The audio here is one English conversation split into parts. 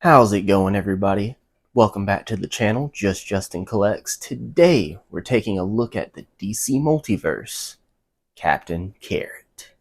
How's it going, everybody? Welcome back to the channel, Just Justin Collects. Today, we're taking a look at the DC Multiverse Captain Carrot.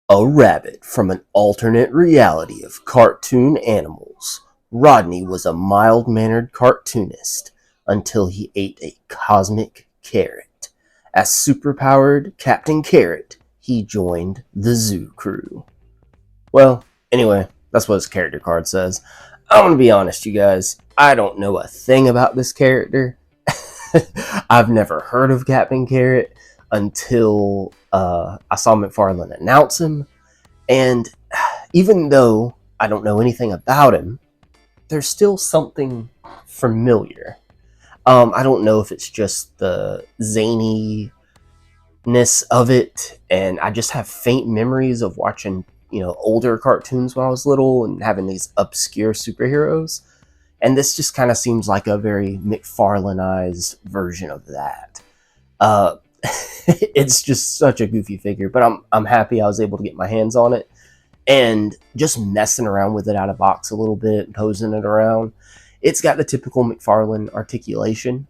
A rabbit from an alternate reality of cartoon animals, Rodney was a mild-mannered cartoonist until he ate a cosmic carrot. As superpowered Captain Carrot, he joined the zoo crew. Well, anyway, that's what his character card says. I'm gonna be honest, you guys. I don't know a thing about this character. I've never heard of Captain Carrot until I saw Mcfarlane announce him. And even though I don't know anything about him, there's still something familiar. I don't know if it's just the zaniness of it, and I just have faint memories of watching older cartoons when I was little and having these obscure superheroes, and this just kind of seems like a very McFarlaneized version of that. uh it's just such a goofy figure, but I'm happy I was able to get my hands on it and just messing around with it out of box a little bit, posing it around. It's got the typical McFarlane articulation,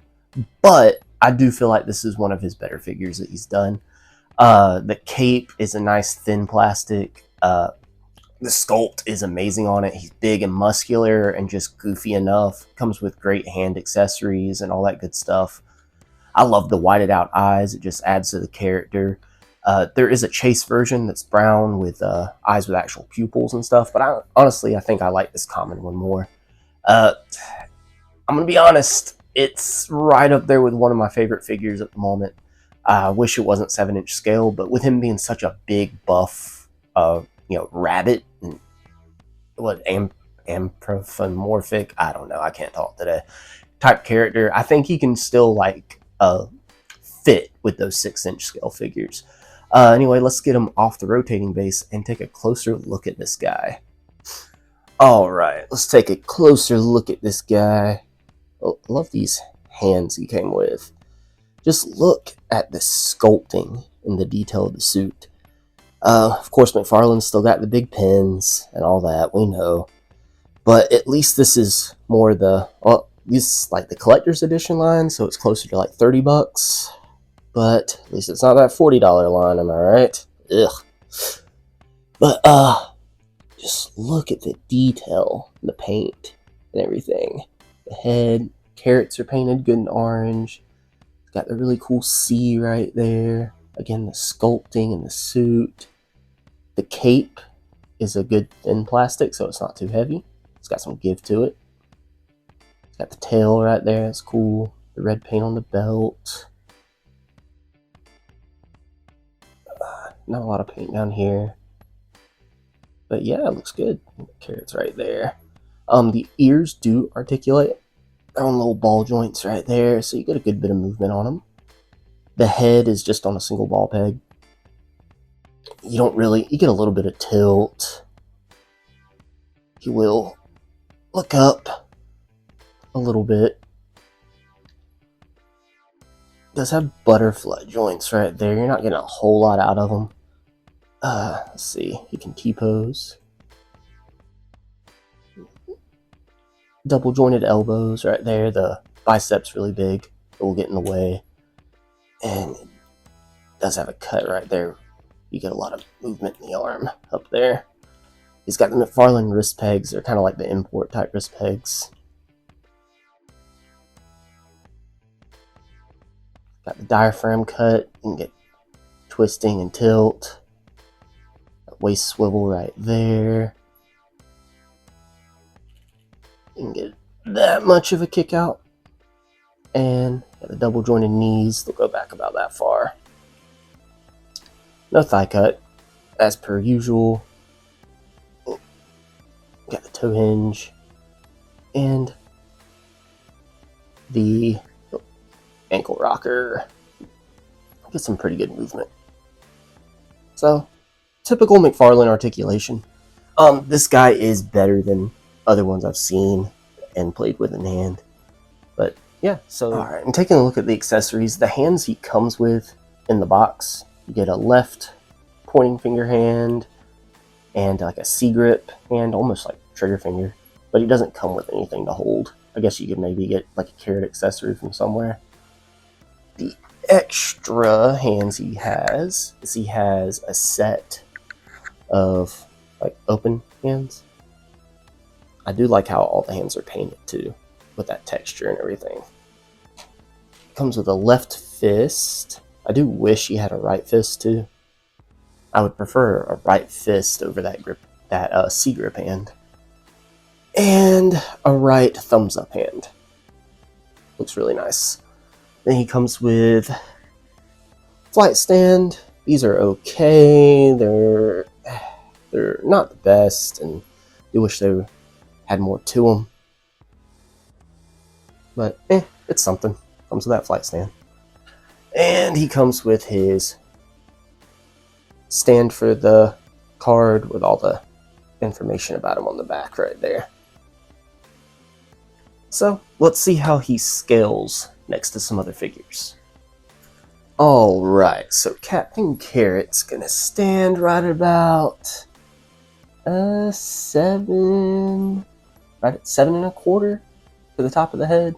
but I do feel like this is one of his better figures that he's done. The cape is a nice thin plastic. The sculpt is amazing on it. He's big and muscular and just goofy enough. Comes with great hand accessories and all that good stuff. I love the whited out eyes. It just adds to the character. There is a chase version that's brown with eyes with actual pupils and stuff, but honestly, I think I like this common one more. I'm going to be honest, it's right up there with one of my favorite figures at the moment. I wish it wasn't 7-inch scale, but with him being such a big buff, rabbit, and anthropomorphic, I don't know, I can't talk today, type character, I think he can still fit with those 6-inch scale figures. Anyway, let's get him off the rotating base and take a closer look at this guy. Alright, let's take a closer look at this guy. Oh, I love these hands he came with. Just look at the sculpting and the detail of the suit. Of course, McFarlane's still got the big pins and all that, we know. But at least this is more this is like the collector's edition line, so it's closer to like 30 bucks. But at least it's not that $40 line, am I right? Ugh. But, just look at the detail, the paint, and everything. The head, carrots are painted good in orange. It's got the really cool C right there. Again, the sculpting and the suit. The cape is a good thin plastic, so it's not too heavy. It's got some give to it. It's got the tail right there, it's cool. The red paint on the belt. Not a lot of paint down here. But yeah, it looks good. Carrots right there. The ears do articulate. Their own little ball joints right there, so you get a good bit of movement on them. The head is just on a single ball peg. You get a little bit of tilt. You will look up a little bit. It does have butterfly joints right there. You're not getting a whole lot out of them. Let's see. You can T-pose. Double jointed elbows right there. The biceps really big. It will get in the way. And it does have a cut right there. You get a lot of movement in the arm up there. He's got the McFarlane wrist pegs. They're kind of like the import type wrist pegs. Got the diaphragm cut. You can get twisting and tilt. Waist swivel right there. You can get that much of a kick out. And got the double jointed knees. They'll go back about that far. No thigh cut, as per usual. Got the toe hinge. And the ankle rocker. Get some pretty good movement. So, typical McFarlane articulation. This guy is better than other ones I've seen and played with in hand. But yeah, so alright, and taking a look at the accessories, the hands he comes with in the box, you get a left pointing finger hand, and like a C grip and almost like trigger finger, but he doesn't come with anything to hold. I guess you could maybe get like a Carrot accessory from somewhere. The extra hands he has is he has a set of like open hands. I do like how all the hands are painted too, with that texture and everything. Comes with a left fist. I do wish he had a right fist too. I would prefer a right fist over that grip, that C grip hand, and a right thumbs up hand. Looks really nice. Then he comes with flight stand. These are okay. They're not the best, and I wish they had more to them. But it's something. Comes with that flight stand. And he comes with his stand for the card with all the information about him on the back right there. So let's see how he scales next to some other figures. Alright, so Captain Carrot's gonna stand right about 7, right at 7.25 to the top of the head.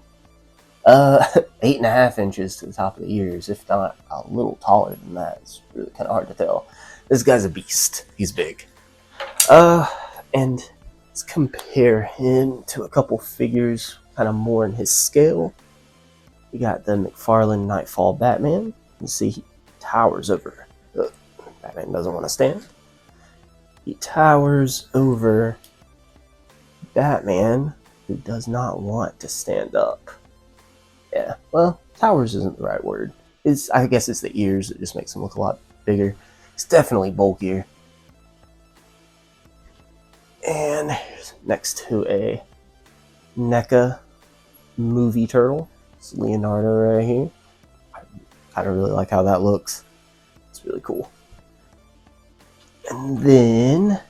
8.5 inches to the top of the ears, if not a little taller than that. It's really kind of hard to tell. This guy's a beast. He's big. And let's compare him to a couple figures kind of more in his scale. We got the Mcfarlane Nightfall Batman. You see he towers over. Batman doesn't want to stand. He towers over Batman, who does not want to stand up. Yeah, well, towers isn't the right word. I guess it's the ears that just makes him look a lot bigger. He's definitely bulkier. And next to a NECA movie turtle, it's Leonardo right here. I don't really like how that looks. It's really cool. And then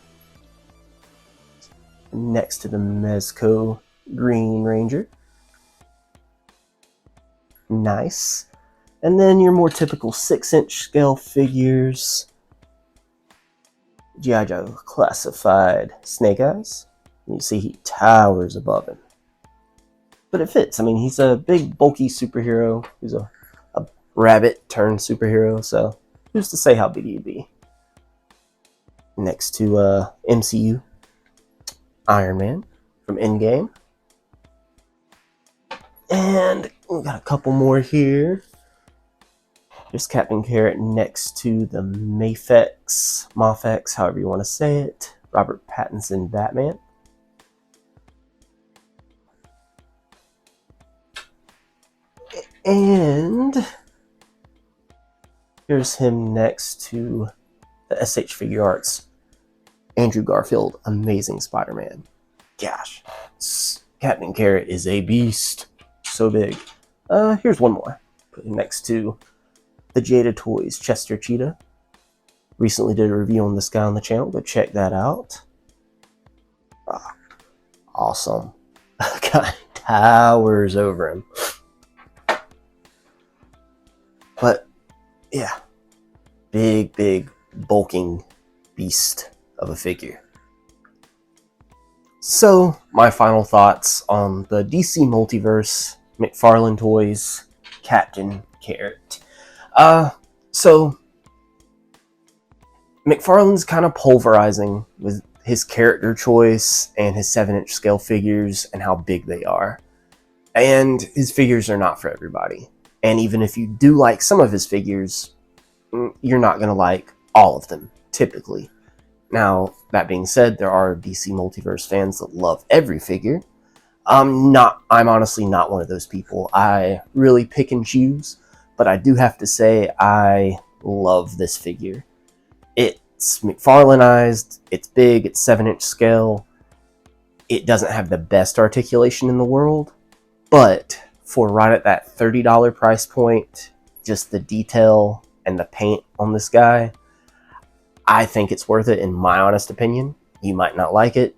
next to the Mezco Green Ranger. Nice. And then your more typical 6-inch scale figures. G.I. Joe Classified Snake Eyes. You see he towers above him. But it fits. I mean, he's a big, bulky superhero. He's a rabbit turned superhero, so who's to say how big he'd be? Next to MCU, Iron Man from Endgame. And we got a couple more here. There's Captain Carrot next to the Mafex, however you want to say it, Robert Pattinson Batman. And here's him next to the SH Figure Arts Andrew Garfield Amazing Spider-Man. Gosh, Captain Carrot is a beast. So big. Here's one more. Put him next to the Jada Toys Chester Cheetah. Recently did a review on this guy on the channel. Go check that out. Awesome. Guy towers over him. But yeah, big bulking beast of a figure. So my final thoughts on the DC Multiverse Mcfarlane Toys Captain Carrot. So McFarlane's kind of pulverizing with his character choice and his 7-inch scale figures and how big they are. And his figures are not for everybody. And even if you do like some of his figures, you're not going to like all of them, typically. Now, that being said, there are DC Multiverse fans that love every figure. I'm honestly not one of those people. I really pick and choose, but I do have to say I love this figure. It's McFarlaneized, it's big, it's 7-inch scale. It doesn't have the best articulation in the world, but for right at that $30 price point, just the detail and the paint on this guy, I think it's worth it in my honest opinion. You might not like it.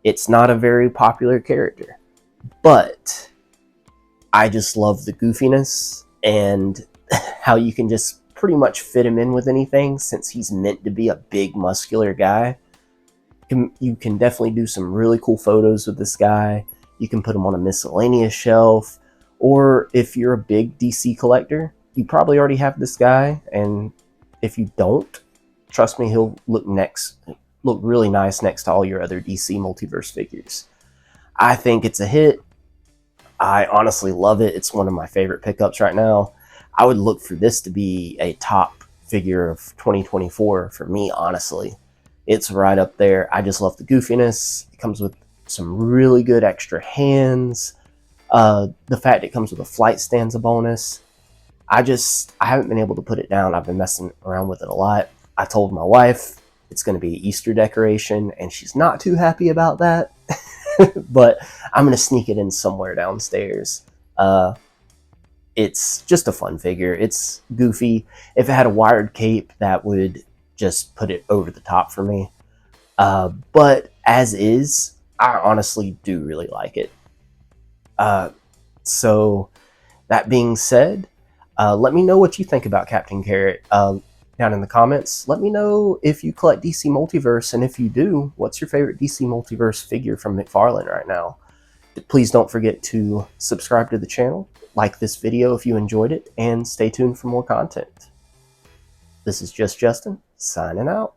It's not a very popular character, but I just love the goofiness and how you can just pretty much fit him in with anything since he's meant to be a big muscular guy. You can definitely do some really cool photos with this guy. You can put him on a miscellaneous shelf, or if you're a big DC collector, you probably already have this guy, and if you don't, trust me, he'll look really nice next to all your other DC Multiverse figures. I think it's a hit. I honestly love it. It's one of my favorite pickups right now. I would look for this to be a top figure of 2024 for me, honestly. It's right up there. I just love the goofiness. It comes with some really good extra hands. The fact it comes with a flight stanza bonus. I haven't been able to put it down. I've been messing around with it a lot. I told my wife it's going to be an Easter decoration, and she's not too happy about that. But I'm going to sneak it in somewhere downstairs. It's just a fun figure. It's goofy. If it had a wired cape, that would just put it over the top for me. But as is, I honestly do really like it. So that being said, let me know what you think about Captain Carrot down in the comments. Let me know if you collect DC Multiverse, and if you do, what's your favorite DC Multiverse figure from Mcfarlane right now? Please don't forget to subscribe to the channel, like this video if you enjoyed it, and stay tuned for more content. This is Just Justin, signing out.